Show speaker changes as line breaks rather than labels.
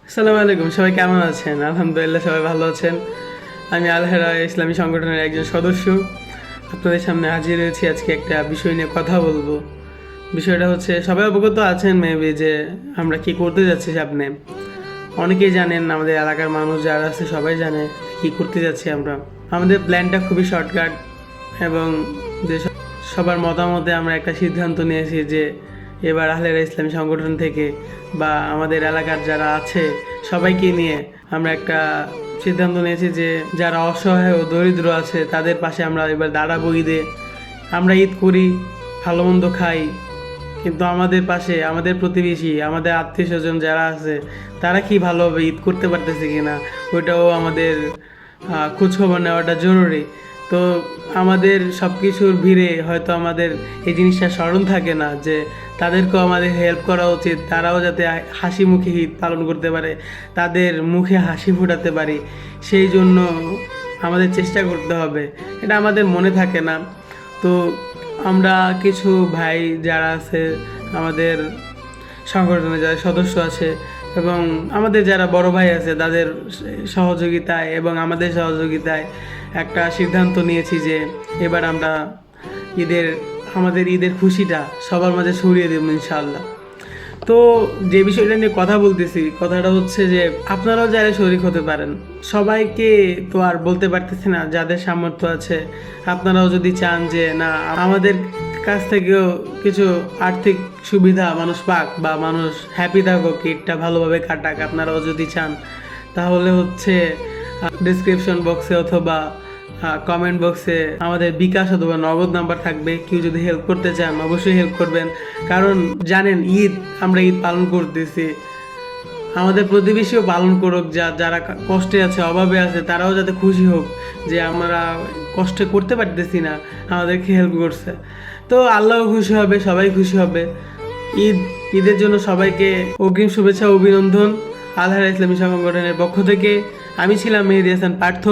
আসসালামু আলাইকুম, সবাই কেমন আছেন? আলহামদুলিল্লাহ সবাই ভালো আছেন। আমি আল-হেরা ইসলামী সংগঠনের একজন সদস্য। আপনাদের সামনে হাজির হয়েছি আজকে একটা বিষয় নিয়ে কথা বলবো। বিষয়টা হচ্ছে, সবাই অবগত আছেন মেবি যে আমরা কি করতে যাচ্ছি সামনে। অনেকেই জানেন, আমাদের এলাকার মানুষ যারা আছে সবাই জানে কি করতে যাচ্ছি আমরা। আমাদের প্ল্যানটা খুবই শর্টকাট এবং যে সবার মতামতে আমরা একটা সিদ্ধান্ত নিয়েছি যে এবার আহলেরা ইসলামী সংগঠন থেকে বা আমাদের এলাকার যারা আছে সবাইকে নিয়ে আমরা একটা সিদ্ধান্ত নিয়েছি যে যারা অসহায় ও দরিদ্র আছে তাদের পাশে আমরা এবার দাঁড়াবো। ঈদে আমরা ঈদ করি, ভালো মন্দ খাই, কিন্তু আমাদের পাশে আমাদের প্রতিবেশী, আমাদের আত্মীয় স্বজন যারা আছে তারা কি ভালোভাবে ঈদ করতে পারতেছে কিনা ওইটাও আমাদের খোঁজখবর নেওয়াটা জরুরি। তো আমাদের সব কিছুর ভিড়ে হয়তো আমাদের এই জিনিসটা স্মরণ থাকে না যে তাদেরকেও আমাদের হেল্প করা উচিত, তারাও যাতে হাসি মুখে ঈদ পালন করতে পারে, তাদের মুখে হাসি ফোটাতে পারি, সেই জন্য আমাদের চেষ্টা করতে হবে। এটা আমাদের মনে থাকে না। তো আমরা কিছু ভাই যারা আছে আমাদের সংগঠনে, যারা সদস্য আছে এবং আমাদের যারা বড় ভাই আছে তাদের সহযোগিতায় এবং আমাদের সহযোগিতায় একটা সিদ্ধান্ত নিয়েছি যে এবার আমরা ঈদের আমাদের ঈদের খুশিটা সবার মাঝে ছড়িয়ে দেবো ইনশাআল্লাহ। তো যে বিষয়টা নিয়ে কথা বলতেছি, কথাটা হচ্ছে যে আপনারাও যারা শরিক হতে পারেন, সবাইকে তো আর বলতে পারতেছি না, যাদের সামর্থ্য আছে আপনারাও যদি চান যে না আমাদের কাছ থেকেও কিছু আর্থিক সুবিধা মানুষ পাক বা মানুষ হ্যাপি থাকুক, ঈদটা ভালোভাবে কাটাক, আপনারাও যদি চান তাহলে হচ্ছে ডিসক্রিপশন বক্সে অথবা কমেন্ট বক্সে আমাদের বিকাশ অথবা নগদ নাম্বার থাকবে। কেউ যদি হেল্প করতে চান অবশ্যই হেল্প করবেন, কারণ জানেন আমরা ঈদ পালন করতেছি, আমাদের প্রতিবেশীও পালন করুক, যারা কষ্টে আছে, অভাবে আছে, তারাও যাতে খুশি হোক যে আমরা কষ্টে করতে পারতেছি না, আমাদেরকে হেল্প করছে। তো আল্লাহও খুশি হবে, সবাই খুশি হবে। ঈদের জন্য সবাইকে অগ্রিম শুভেচ্ছা অভিনন্দন আল-হেরা ইসলামী সংগঠনের পক্ষ থেকে। আমি ছিলাম মেহেদী হাসান পার্থ।